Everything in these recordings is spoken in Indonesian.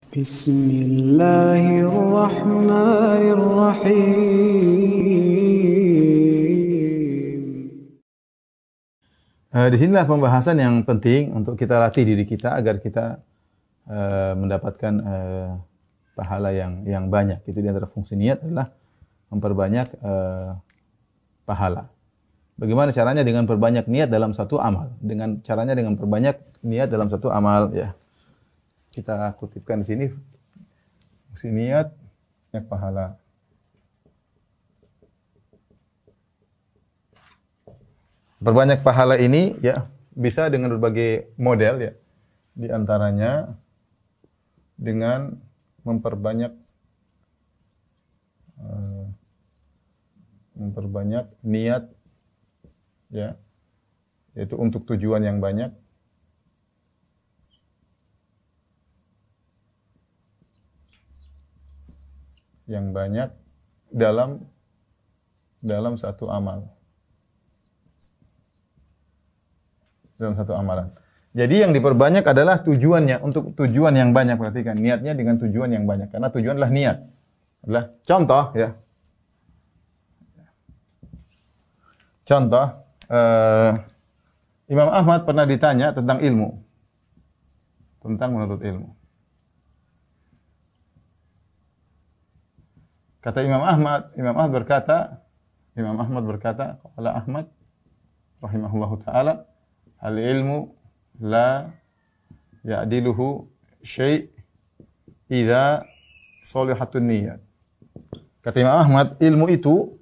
Bismillahirrahmanirrahim. Di sinilah pembahasan yang penting untuk kita latih diri kita agar kita mendapatkan pahala yang banyak. Itu di antara fungsi niat adalah memperbanyak pahala. Bagaimana caranya? Dengan perbanyak niat dalam satu amal. Dengan perbanyak niat dalam satu amal, ya. Kita kutipkan di sini fungsi niat banyak pahala. Perbanyak pahala ini ya bisa dengan berbagai model, ya. Di antaranya dengan memperbanyak niat, ya, yaitu untuk tujuan yang banyak. Dalam satu amal. Dalam satu amalan. Jadi yang diperbanyak adalah tujuannya, untuk tujuan yang banyak. Perhatikan, niatnya dengan tujuan yang banyak. Karena tujuan adalah niat. Adalah contoh, ya. Contoh, Imam Ahmad pernah ditanya tentang ilmu. Tentang menuntut ilmu. Kata Imam Ahmad berkata, qala Ahmad rahimahullahu taala, al-ilmu la ya'diluhu syai' idza shalihatun niyyat. Kata Imam Ahmad, ilmu itu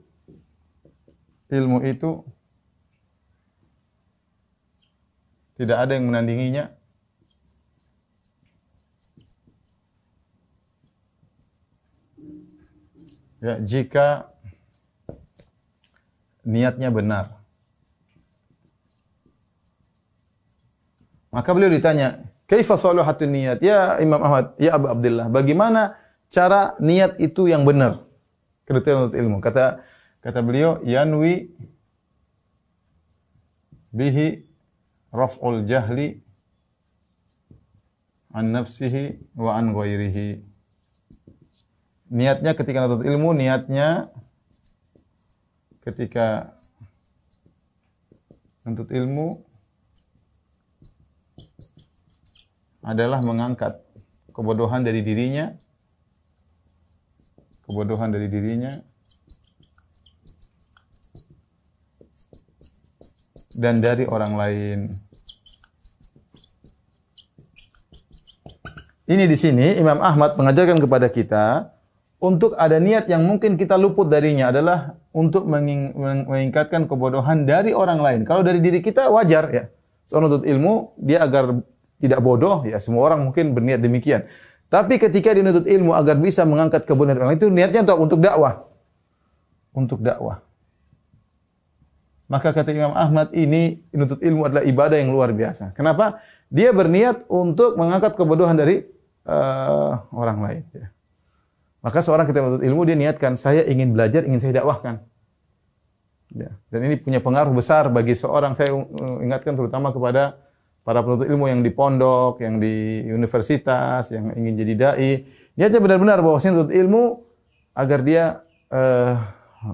tidak ada yang menandinginya ya jika niatnya benar. Maka beliau ditanya, "Kaifa shalihatun niyat?" Ya Imam Ahmad, ya Abu Abdullah, bagaimana cara niat itu yang benar? Ketika menuntut ilmu. Kata beliau, "Yanwi bihi raf'ul jahli an nafsihi wa an ghairihi." Niatnya ketika menuntut ilmu, ketika menuntut ilmu adalah mengangkat kebodohan dari dirinya, dan dari orang lain. Ini di sini Imam Ahmad mengajarkan kepada kita untuk ada niat yang mungkin kita luput darinya adalah untuk meningkatkan kebodohan dari orang lain. Kalau dari diri kita wajar, ya. Seorang menuntut ilmu dia agar tidak bodoh, ya semua orang mungkin berniat demikian. Tapi ketika dia menuntut ilmu agar bisa mengangkat kebodohan orang lain, itu niatnya untuk dakwah. Untuk dakwah. Maka kata Imam Ahmad, ini menuntut ilmu adalah ibadah yang luar biasa. Kenapa? Dia berniat untuk mengangkat kebodohan dari orang lain, ya. Maka seorang ketika menuntut ilmu dia niatkan, saya ingin belajar, ingin saya dakwahkan. Ya. Dan ini punya pengaruh besar bagi seorang. Saya ingatkan terutama kepada para penuntut ilmu yang di pondok, yang di universitas, yang ingin jadi dai. Niatnya benar-benar bahwasanya menuntut ilmu agar dia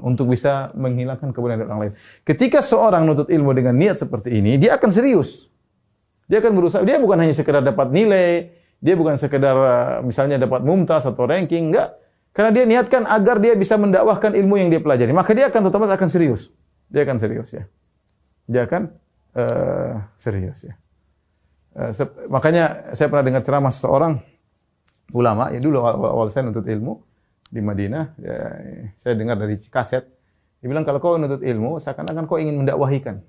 untuk bisa menghilangkan kebodohan dari orang lain. Ketika seorang menuntut ilmu dengan niat seperti ini, dia akan serius. Dia akan berusaha. Dia bukan hanya sekedar dapat nilai, dia bukan sekedar misalnya dapat mumtaz atau ranking, enggak. Karena dia niatkan agar dia bisa mendakwahkan ilmu yang dia pelajari. Maka dia akan otomatis akan serius. Dia akan serius, ya. Dia akan serius, ya. Makanya saya pernah dengar ceramah seorang ulama, ya dulu awal saya menuntut ilmu di Madinah, ya, saya dengar dari kaset. Dia bilang kalau kau menuntut ilmu, seakan-akan kau ingin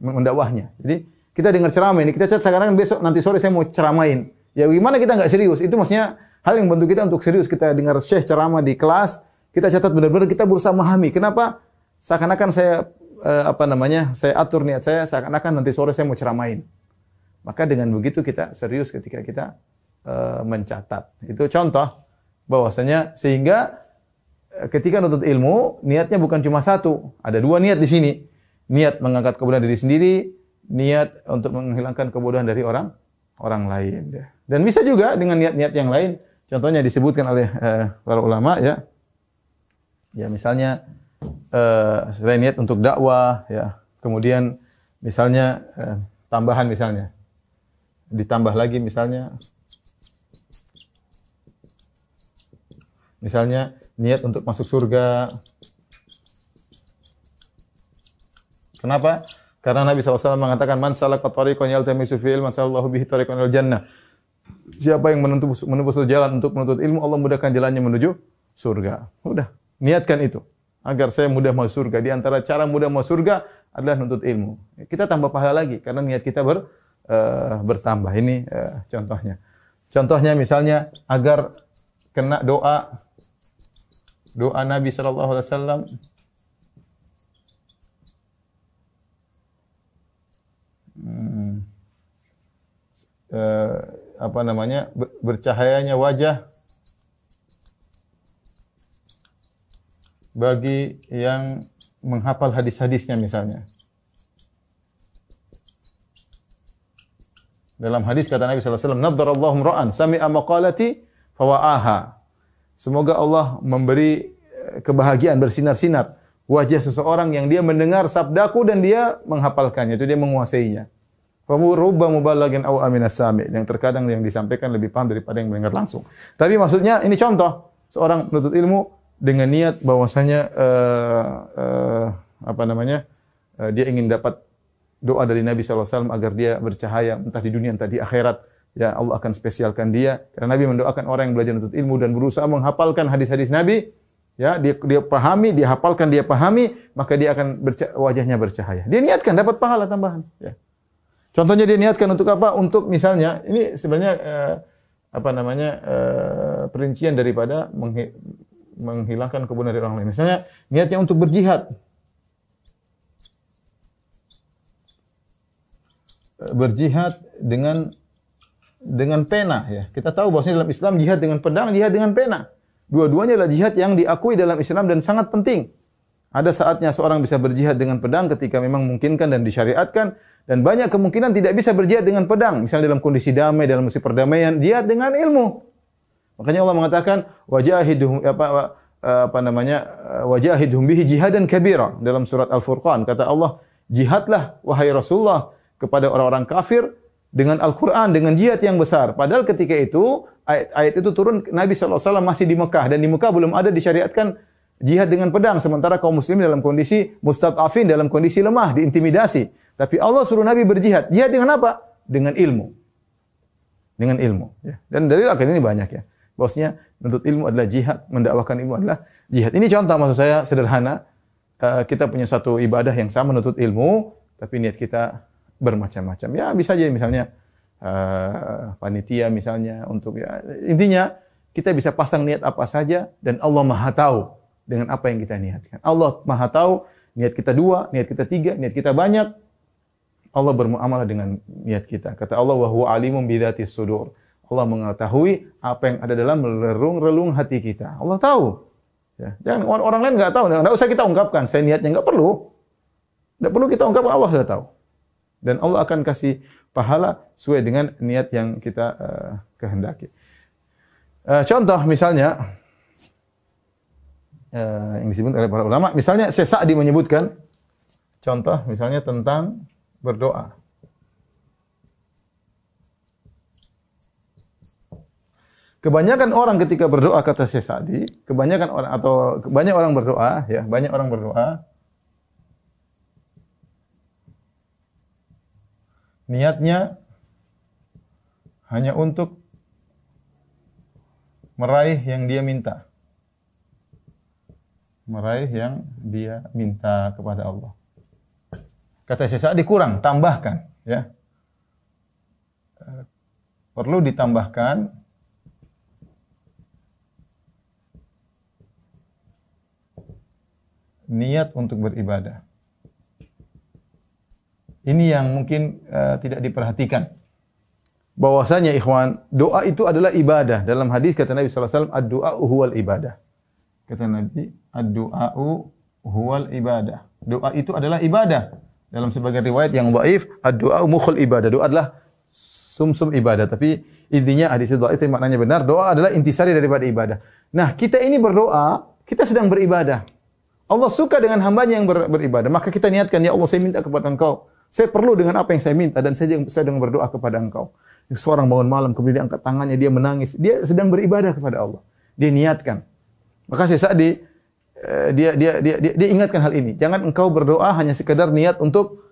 mendakwahnya. Jadi kita dengar ceramah ini, kita seakan-akan besok nanti sore saya mau ceramain. Ya gimana kita nggak serius? Itu maksudnya hal yang membantu kita untuk serius. Kita dengar syekh ceramah di kelas, kita catat benar-benar, kita berusaha memahami. Kenapa? Seakan-akan saya saya atur niat saya, seakan-akan nanti sore saya mau ceramain. Maka dengan begitu kita serius ketika kita mencatat. Itu contoh bahwasanya sehingga ketika menuntut ilmu niatnya bukan cuma satu, ada dua niat di sini. Niat mengangkat kebodohan diri sendiri, niat untuk menghilangkan kebodohan dari orang lain. Dan bisa juga dengan niat-niat yang lain. Contohnya disebutkan oleh para ulama ya. Ya misalnya saya niat untuk dakwah ya. Kemudian misalnya tambahan misalnya. Ditambah lagi misalnya niat untuk masuk surga. Kenapa? Karena Nabi SAW mengatakan man salaka tariqan yaltamisu fihi ilman salallahu bihi tariqan ilal jannah. Siapa yang menempuh jalan untuk menuntut ilmu, Allah mudahkan jalannya menuju surga. Udah, niatkan itu agar saya mudah masuk surga. Di antara cara mudah masuk surga adalah menuntut ilmu. Kita tambah pahala lagi karena niat kita bertambah. Ini contohnya. Contohnya misalnya agar kena doa Nabi sallallahu alaihi wasallam bercahayanya wajah bagi yang menghafal hadis-hadisnya misalnya. Dalam hadis kata Nabi sallallahu alaihi wasallam, "Naddarallahu imra'an sami'a maqalati fawa'aha." Semoga Allah memberi kebahagiaan bersinar-sinar wajah seseorang yang dia mendengar sabdaku dan dia menghafalkannya, itu dia menguasainya. Fa rubba muballighin aw aminas sami', yang terkadang yang disampaikan lebih paham daripada yang mendengar langsung. Tapi maksudnya ini contoh seorang penuntut ilmu dengan niat bahwasanya dia ingin dapat doa dari Nabi sallallahu alaihi wasallam agar dia bercahaya entah di dunia entah di akhirat. Ya Allah akan spesialkan dia karena Nabi mendoakan orang yang belajar menuntut ilmu dan berusaha menghafalkan hadis-hadis Nabi. Ya, dia pahami, dia hafalkan, dia pahami, maka dia akan wajahnya bercahaya. Dia niatkan dapat pahala tambahan, ya. Contohnya dia niatkan untuk apa? Untuk misalnya ini sebenarnya perincian daripada menghilangkan kebenaran dari orang lain. Misalnya niatnya untuk berjihad. Berjihad dengan pena ya. Kita tahu bahwasanya dalam Islam jihad dengan pedang, jihad dengan pena. Dua-duanya adalah jihad yang diakui dalam Islam dan sangat penting. Ada saatnya seorang bisa berjihad dengan pedang ketika memang memungkinkan dan disyariatkan, dan banyak kemungkinan tidak bisa berjihad dengan pedang. Misalnya dalam kondisi damai, dalam kondisi perdamaian, jihad dengan ilmu. Makanya Allah mengatakan wajahidhum bihi jihadan kabira dalam surat Al-Furqan. Kata Allah, jihadlah wahai Rasulullah kepada orang-orang kafir dengan Al-Quran, dengan jihad yang besar. Padahal ketika itu, ayat itu turun, Nabi SAW masih di Mekah. Dan di Mekah belum ada disyariatkan jihad dengan pedang. Sementara kaum muslimin dalam kondisi mustad'afin, dalam kondisi lemah, diintimidasi. Tapi Allah suruh Nabi berjihad. Jihad dengan apa? Dengan ilmu. Dengan ilmu. Ya. Dan dari akhir ini banyak ya. Bahwasanya menuntut ilmu adalah jihad, mendakwakan ilmu adalah jihad. Ini contoh maksud saya sederhana. Kita punya satu ibadah yang sama menuntut ilmu, tapi niat kita bermacam-macam. Ya bisa aja misalnya panitia misalnya untuk ya intinya kita bisa pasang niat apa saja dan Allah Maha tahu dengan apa yang kita niatkan. Allah Maha tahu niat kita 2, niat kita 3, niat kita banyak. Allah bermuamalah dengan niat kita. Kata Allah wa huwa alimun bidzatis sudur. Allah mengetahui apa yang ada dalam relung-relung hati kita. Allah tahu. Ya, jangan orang lain enggak tahu, enggak usah kita ungkapkan. Saya niatnya enggak perlu. Enggak perlu kita ungkapkan, Allah sudah tahu. Dan Allah akan kasih pahala sesuai dengan niat yang kita kehendaki. Contoh misalnya yang disebut oleh para ulama, misalnya Syekh Sa'di menyebutkan contoh misalnya tentang berdoa. Kebanyakan orang ketika berdoa kata Syekh Sa'di, kebanyak orang berdoa ya, banyak orang berdoa niatnya hanya untuk meraih yang dia minta. Meraih yang dia minta kepada Allah. Kata Syekh Sa'di kurang, tambahkan ya. Perlu ditambahkan niat untuk beribadah. Ini yang mungkin tidak diperhatikan. Bahwasanya ikhwan, doa itu adalah ibadah. Dalam hadis kata Nabi sallallahu alaihi wasallam, ad-du'a'u huwal ibadah. Kata Nabi, ad-du'a'u huwal ibadah. Doa itu adalah ibadah. Dalam sebagian riwayat yang dhaif, ad-du'a'u mukhul ibadah. Doa adalah sumsum ibadah. Tapi intinya hadis itu dhaif, maknanya benar. Doa adalah intisari daripada ibadah. Nah, kita ini berdoa, kita sedang beribadah. Allah suka dengan hambanya yang beribadah. Maka kita niatkan, ya Allah, saya minta kepada Engkau. Saya perlu dengan apa yang saya minta dan saya sedang berdoa kepada Engkau. Seorang bangun malam kemudian dia angkat tangannya, dia menangis, dia sedang beribadah kepada Allah. Dia niatkan. Maka saat dia ingatkan hal ini. Jangan engkau berdoa hanya sekedar niat untuk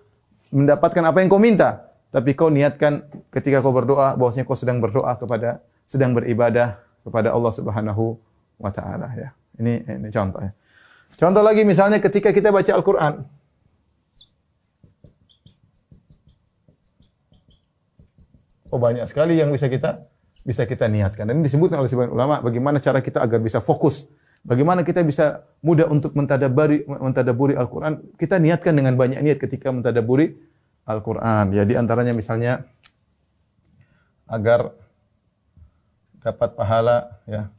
mendapatkan apa yang kau minta, tapi kau niatkan ketika kau berdoa bahwasanya kau sedang berdoa sedang beribadah kepada Allah Subhanahu wa taala ya. Ini contoh ya. Contoh lagi misalnya ketika kita baca Al-Qur'an. Oh, banyak sekali yang bisa kita niatkan. Dan ini disebutkan oleh sebagian ulama bagaimana cara kita agar bisa fokus. Bagaimana kita bisa mudah untuk mentadabburi Al-Qur'an. Kita niatkan dengan banyak niat ketika mentadabburi Al-Qur'an. Ya, di antaranya misalnya agar dapat pahala ya.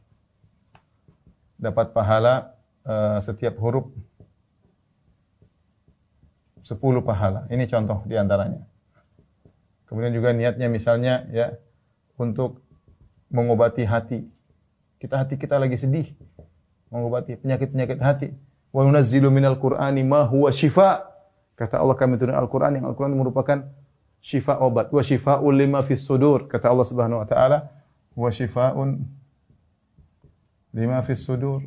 Dapat pahala setiap huruf 10 pahala. Ini contoh di antaranya. Kemudian juga niatnya misalnya ya untuk mengobati hati. Hati kita lagi sedih. Mengobati penyakit-penyakit hati. Wa nunazzilu minal Qur'ani ma huwa shifa. Kata Allah, kami turunkan Al-Qur'an yang Al-Qur'an merupakan syifa, obat. Wa shifaa'un lima fis sudur. Kata Allah Subhanahu wa taala, wa shifaa'un lima fis sudur.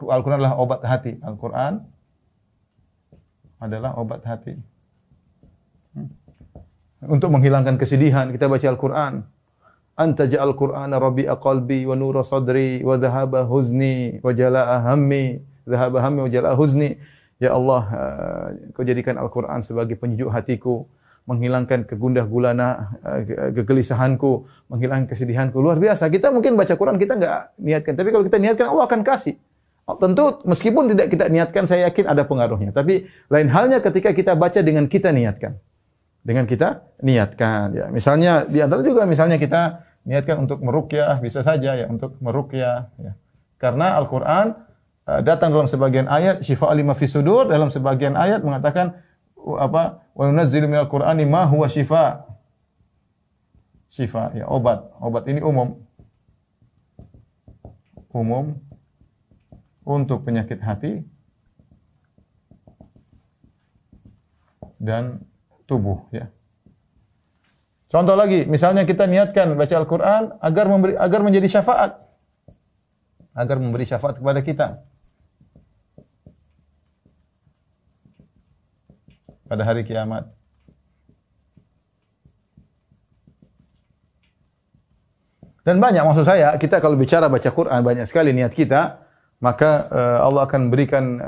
Al-Qur'an adalah obat hati. Al-Qur'an adalah obat hati. Untuk menghilangkan kesedihan kita baca Al-Qur'an. Anta ja'al Qur'ana rabi'a qalbi wa nura sadri wa dhahaba huzni wa jala'a hammi, dhahaba hammi wa jala'a huzni. Ya Allah, Kau jadikan Al-Qur'an sebagai penyejuk hatiku, menghilangkan kegundah gulana kegelisahanku, menghilangkan kesedihanku. Luar biasa. Kita mungkin baca Quran kita enggak niatkan, tapi kalau kita niatkan Allah akan kasih. Tentu meskipun tidak kita niatkan, saya yakin ada pengaruhnya. Tapi lain halnya ketika kita baca dengan kita niatkan. Dengan kita niatkan ya. Misalnya di antara juga misalnya kita niatkan untuk meruqyah, bisa saja ya untuk meruqyah ya. Karena Al-Qur'an datang dalam sebagian ayat syifa' lima fis sudur, dalam sebagian ayat mengatakan apa? Wa nunazzilu minal Qur'ani ma huwa syifa'. Syifa ya, obat. Obat ini umum. Umum untuk penyakit hati dan tubuh ya. Contoh lagi, misalnya kita niatkan baca Al-Qur'an agar menjadi syafaat. Agar memberi syafaat kepada kita. Pada hari kiamat. Dan banyak maksud saya, kita kalau bicara baca Quran banyak sekali niat kita, maka Allah akan berikan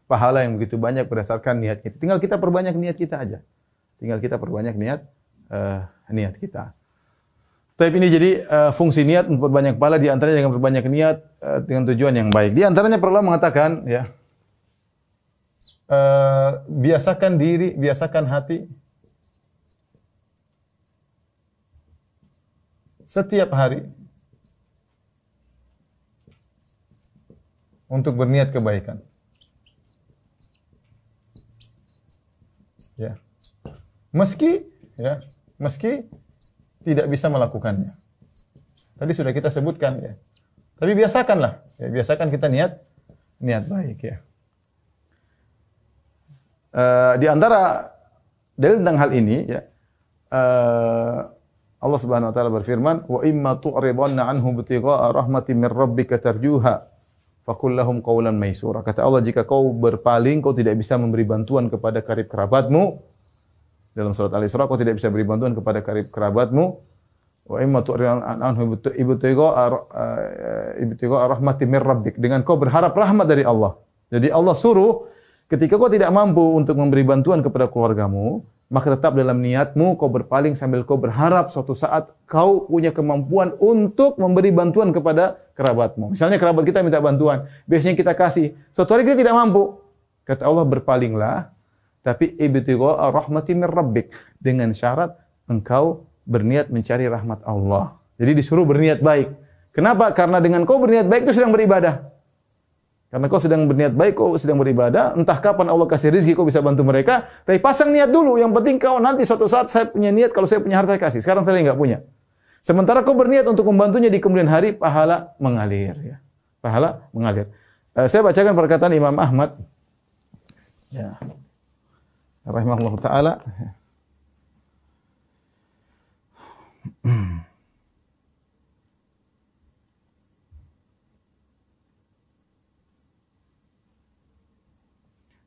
pahala yang begitu banyak berdasarkan niat kita. Tinggal kita perbanyak niat kita aja. Tinggal kita perbanyak niat kita. Tapi ini jadi fungsi niat untuk banyak pahala, di antaranya dengan berbanyak niat dengan tujuan yang baik. Di antaranya perlu mengatakan ya, biasakan diri, biasakan hati setiap hari untuk berniat kebaikan. Ya. Meski tidak bisa melakukannya. Tadi sudah kita sebutkan ya. Tapi biasakanlah, ya, biasakan kita niat baik ya. Di antara dalil tentang hal ini ya, Allah Subhanahu wa taala berfirman, "Wa imma tu'ridanna 'anhum ibtigha'a rahmatin min rabbika tarjuha, faqul lahum qawlan maysura." Kata Allah, jika kau berpaling, kau tidak bisa memberi bantuan kepada karib kerabatmu. Dalam surat Al-Isra, kau tidak bisa beri bantuan kepada karib kerabatmu. Wa imma tu'ridanna 'anhum ibtigha'a rahmatin min rabbik. Dengan kau berharap rahmat dari Allah. Jadi Allah suruh ketika kau tidak mampu untuk memberi bantuan kepada keluargamu, maka tetap dalam niatmu kau berpaling sambil kau berharap suatu saat kau punya kemampuan untuk memberi bantuan kepada kerabatmu. Misalnya kerabat kita minta bantuan, biasanya kita kasih. Suatu hari kita tidak mampu. Kata Allah, berpalinglah, tapi ibtigha'a rahmatin min rabbik, dengan syarat engkau berniat mencari rahmat Allah. Jadi disuruh berniat baik. Kenapa? Karena dengan kau berniat baik itu sedang beribadah. Karena kau sedang berniat baik, kau sedang beribadah, entah kapan Allah kasih rezeki kau bisa bantu mereka, tapi pasang niat dulu. Yang penting kau nanti suatu saat saya punya niat, kalau saya punya harta saya kasih. Sekarang saya enggak punya. Sementara kau berniat untuk membantunya di kemudian hari, pahala mengalir ya. Pahala mengalir. Saya bacakan perkataan Imam Ahmad. Ya. Rahimahullah taala.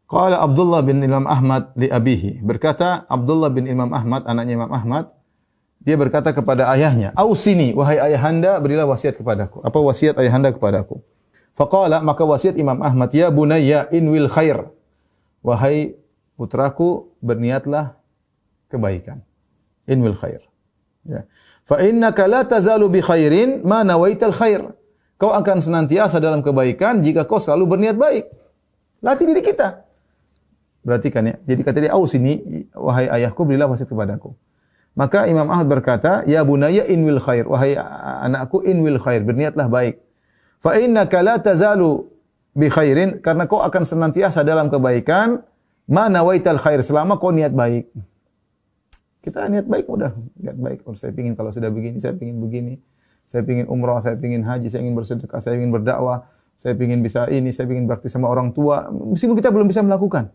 Qala Abdullah bin Imam Ahmad li abihi. Berkata Abdullah bin Imam Ahmad, anaknya Imam Ahmad, dia berkata kepada ayahnya, "Ausini, wahai ayahanda, berilah wasiat kepadaku." Apa wasiat ayahanda kepadaku? Faqala, maka wasiat Imam Ahmad, "Ya bunayya inwil khair." Wahai putraku, berniatlah kebaikan. Inwil khair. Ya. Fa innaka la tazalu bi khairin ma nawaital khair. Kau akan senantiasa dalam kebaikan jika kau selalu berniat baik. Latih diri kita. Berarti kan ya. Jadi kata dia, "Ausini, wahai ayahku, berilah wasiat kepadaku." Maka Imam Ahmad berkata, "Ya bunayya inwil khair." Wahai anakku, inwil khair, berniatlah baik. Fa innaka la tazalu bi khairin, karena kau akan senantiasa dalam kebaikan, ma nawaital khair, selama kau niat baik. Kita niat baik udah, niat baik. Oh, saya pingin kalau sudah begini, saya pingin begini. Saya pingin umrah, saya pingin haji, saya ingin bersedekah, saya ingin berdakwah, saya pingin bisa ini, saya pingin bakti sama orang tua. Meskipun kita belum bisa melakukan.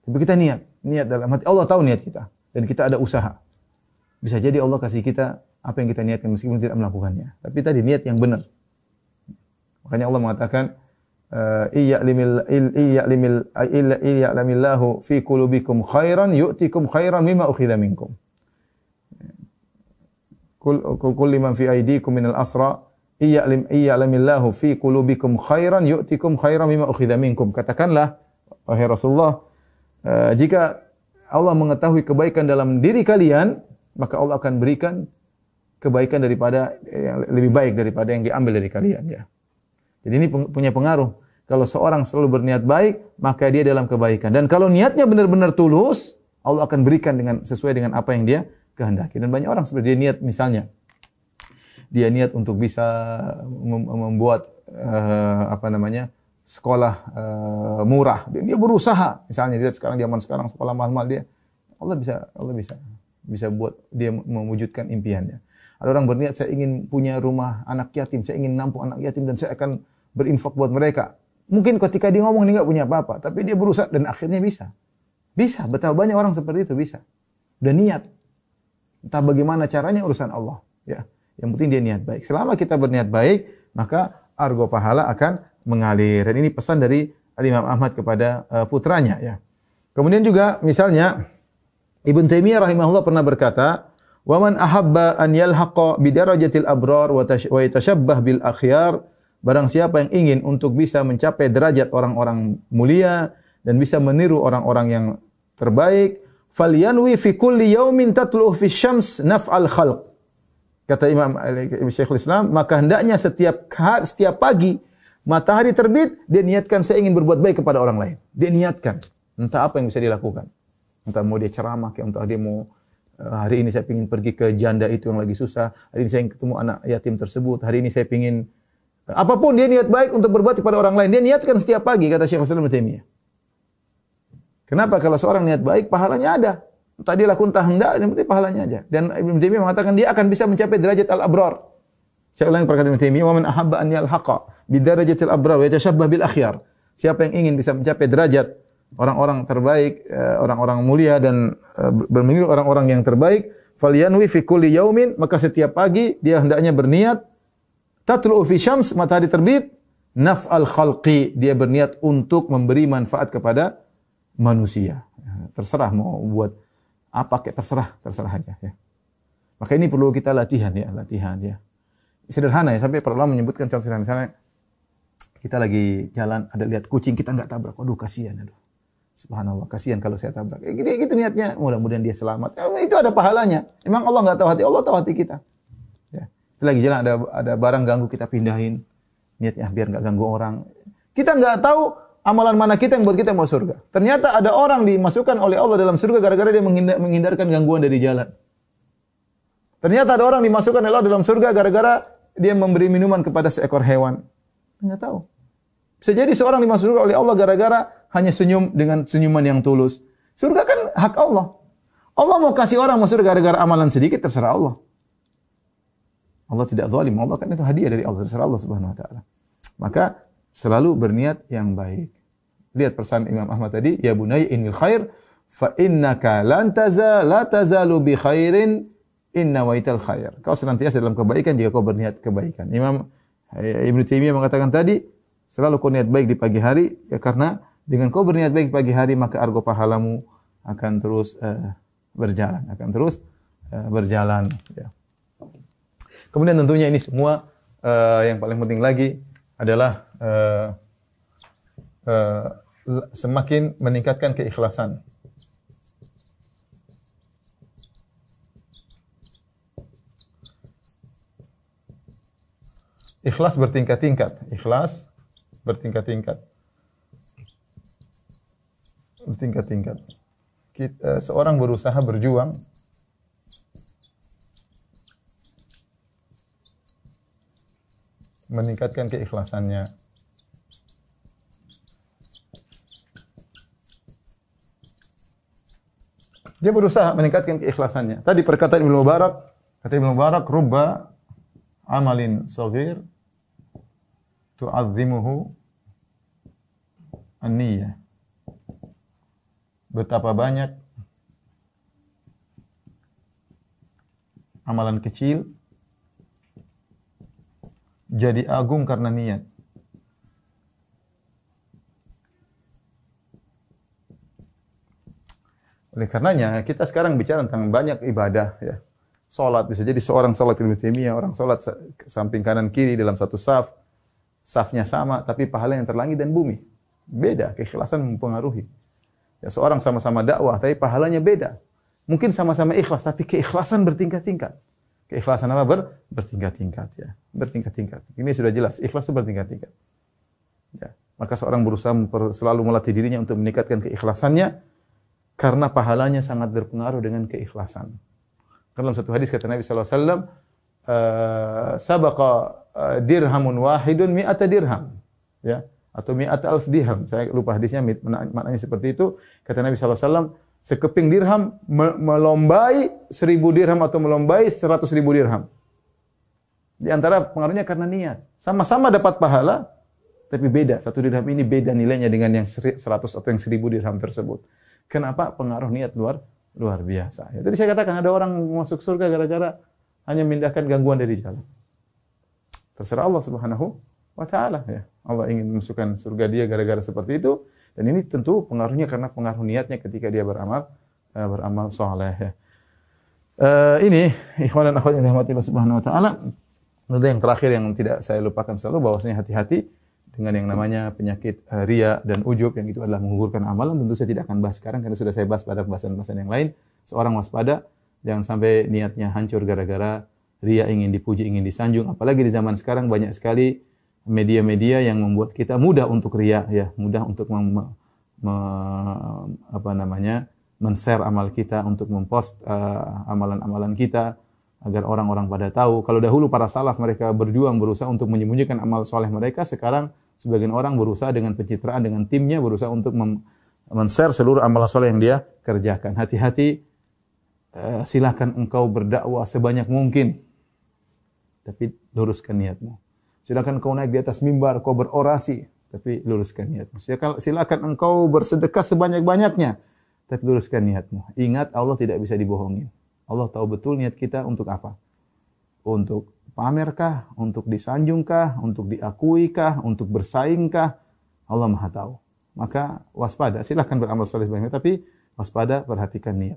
Tapi kita niat dalam hati. Allah tahu niat kita dan kita ada usaha. Bisa jadi Allah kasih kita apa yang kita niatkan meskipun tidak melakukannya. Tapi tadi niat yang benar. Makanya Allah mengatakan, "Iya'lamillahu fi qulubikum khairan yu'tikum khairan mimma ukhidha minkum." Kul liman fi aydikum minal asra iya'lamillahu fi qulubikum khairan yu'tikum khairan mimma ukhidha minkum. Katakanlah, wahai Rasulullah, jika Allah mengetahui kebaikan dalam diri kalian, maka Allah akan berikan kebaikan daripada yang lebih baik daripada yang diambil dari kalian ya. Jadi ini punya pengaruh. Kalau seorang selalu berniat baik, maka dia dalam kebaikan. Dan kalau niatnya benar-benar tulus, Allah akan berikan sesuai dengan apa yang dia kehendaki. Dan banyak orang seperti dia niat, misalnya dia niat untuk bisa membuat sekolah murah. Dia berusaha, misalnya dia sekarang zaman sekarang sekolah mahal-mahal, dia Allah bisa buat dia mewujudkan impiannya. Ada orang berniat, saya ingin punya rumah anak yatim, saya ingin nampung anak yatim dan saya akan berinfak buat mereka. Mungkin ketika dia ngomong dia enggak punya apa-apa, tapi dia berusaha dan akhirnya bisa. Bisa, betapa banyak orang seperti itu bisa. Udah niat. Entah bagaimana caranya urusan Allah, ya. Yang penting dia niat baik. Selama kita berniat baik, maka argo pahala akan mengalir. Dan ini pesan dari Imam Ahmad kepada putranya ya. Kemudian juga misalnya Ibn Taimiyah rahimahullah pernah berkata, "Wa man ahabba an yalhaqa bi darajatil abrar wa yatashabbah bil akhyar." Barang siapa yang ingin untuk bisa mencapai derajat orang-orang mulia dan bisa meniru orang-orang yang terbaik, falyanwi fi kulli yaumin tatlu'u fi syams naf'al khalq. Kata Imam Syekhul Islam, maka hendaknya setiap pagi matahari terbit, dia niatkan saya ingin berbuat baik kepada orang lain. Dia niatkan. Entah apa yang bisa dilakukan. Entah mau dia ceramah, entah dia mau hari ini saya ingin pergi ke janda itu yang lagi susah. Hari ini saya ingin ketemu anak yatim tersebut. Hari ini saya ingin apapun dia niat baik untuk berbuat kepada orang lain. Dia niatkan setiap pagi, kata Syekhul Islam Ibnu Taimiyah. Kenapa? Kalau seorang niat baik, pahalanya ada. Entah dia lakukan entah hendak, yang penting pahalanya aja. Dan Ibnu Taimiyah mengatakan dia akan bisa mencapai derajat al-abrar. Saya ulangi perkataan Ibnu Taimiyah, "Wa man ahabba an yalhaqa bi darajatil abrar wa yatashabbah bil akhyar." Siapa yang ingin bisa mencapai derajat orang-orang terbaik, orang-orang mulia dan meniru orang-orang yang terbaik, falyanwi fi kulli yaumin, maka setiap pagi dia hendaknya berniat tatlu'u fi syams, matahari terbit, naf'al khalqi, dia berniat untuk memberi manfaat kepada manusia. Terserah mau buat apa, kayak terserah aja ya. Maka ini perlu kita latihan ya. Sederhana ya, sampai para ulama menyebutkan contoh sederhana. Misalnya kita lagi jalan, ada lihat kucing, kita enggak tabrak. Aduh, kasihan, aduh. Subhanallah, kasihan kalau saya tabrak. Gitu niatnya, mudah-mudahan dia selamat. Itu ada pahalanya. Emang Allah enggak tahu hati, Allah tahu hati kita. Ya. Kita lagi jalan, ada barang ganggu, kita pindahin. Niatnya biar enggak ganggu orang. Kita enggak tahu amalan mana kita yang buat kita mau surga. Ternyata ada orang dimasukkan oleh Allah dalam surga gara-gara dia menghindarkan gangguan dari jalan. Ternyata ada orang dimasukkan oleh Allah dalam surga gara-gara dia memberi minuman kepada seekor hewan. Enggak tahu. Bisa jadi seorang dimasuk surga oleh Allah gara-gara hanya senyum dengan senyuman yang tulus. Surga kan hak Allah. Allah mau kasih orang masuk surga gara-gara amalan sedikit, terserah Allah. Allah tidak zalim. Allah kan itu hadiah dari Allah, terserah Allah Subhanahu wa taala. Maka selalu berniat yang baik. Lihat pesan Imam Ahmad tadi, ya bunayya innil khair fa innaka la tazalu bi khairin inna waital khair. Kau senantiasa dalam kebaikan jika kau berniat kebaikan. Imam Ibnu Taimiyah mengatakan tadi, selalu kau niat baik di pagi hari, ya karena dengan kau berniat baik di pagi hari maka argo pahalamu akan terus berjalan, berjalan. Ya. Kemudian tentunya ini semua yang paling penting lagi adalah semakin meningkatkan keikhlasan. Ikhlas bertingkat-tingkat. Bertingkat-tingkat. Seorang berusaha berjuang meningkatkan keikhlasannya. Dia berusaha meningkatkan keikhlasannya. Tadi perkataan Ibnu Mubarak, kata Ibnu Mubarak, rubba amalin shaghir tu'azzimuhu an-niyyah. Betapa banyak amalan kecil jadi agung karena niat. Oleh karenanya kita sekarang bicara tentang banyak ibadah, ya. Salat bisa jadi seorang salat Ibnu Taimiyah, orang salat samping kanan kiri dalam satu saf, safnya sama tapi pahala yang terlangit dan bumi. Beda, keikhlasan mempengaruhi. Ya, seorang sama-sama dakwah tapi pahalanya beda. Mungkin sama-sama ikhlas tapi keikhlasan bertingkat-tingkat. Keikhlasan apa? Bertingkat-tingkat, ya. Bertingkat-tingkat. Ini sudah jelas, ikhlas itu bertingkat-tingkat. Ya. Maka seorang berusaha selalu melatih dirinya untuk meningkatkan keikhlasannya karena pahalanya sangat berpengaruh dengan keikhlasan. Dalam satu hadis kata Nabi sallallahu alaihi wasallam, sabaqa dirhamun wahidun mi'ata dirham, ya, atau mi'ata alf dirham. Saya lupa hadisnya maknanya seperti itu. Kata Nabi sallallahu alaihi wasallam, sekeping dirham melombai 1000 dirham atau melombai 100.000 dirham. Di antara pengaruhnya karena niat. Sama-sama dapat pahala, tapi beda. Satu dirham ini beda nilainya dengan yang 100 atau yang 1000 dirham tersebut. Kenapa? Pengaruh niat luar biasa. Ya, tadi saya katakan ada orang masuk surga gara-gara hanya memindahkan gangguan dari jalan. Terserah Allah Subhanahu wa taala, ya. Allah ingin memasukkan surga dia gara-gara seperti itu, dan ini tentu pengaruhnya karena pengaruh niatnya ketika dia beramal saleh, ya. Ini ikhwan dan akhwat yang dirahmati Allah Subhanahu wa taala. Yang terakhir yang tidak saya lupakan selalu, bahwasanya hati-hati dengan yang namanya penyakit riya dan ujub, yang itu adalah menggugurkan amalan. Tentu saya tidak akan bahas sekarang karena sudah saya bahas pada pembahasan-pembahasan yang lain. Seorang waspada, jangan sampai niatnya hancur gara-gara riya, ingin dipuji, ingin disanjung. Apalagi di zaman sekarang banyak sekali media-media yang membuat kita mudah untuk riya, ya, mudah untuk men-share amal kita, untuk mempost amalan-amalan kita agar orang-orang pada tahu. Kalau dahulu para salaf mereka berjuang berusaha untuk menyembunyikan amal soleh mereka, sekarang sebagian orang berusaha dengan pencitraan, dengan timnya berusaha untuk men-share seluruh amal soleh yang dia kerjakan. Hati-hati, silakan engkau berdakwah sebanyak mungkin, tapi luruskan niatmu. Silakan engkau naik di atas mimbar, kau berorasi, tapi luruskan niatmu. Silakan engkau bersedekah sebanyak-banyaknya, tapi luruskan niatmu. Ingat, Allah tidak bisa dibohongin. Allah tahu betul niat kita untuk apa. Untuk pamerkah, untuk disanjungkah, untuk diakuikah, untuk bersaingkah, Allah Maha tahu. Maka waspada, silakan beramal saleh banyak, tapi waspada, perhatikan niat.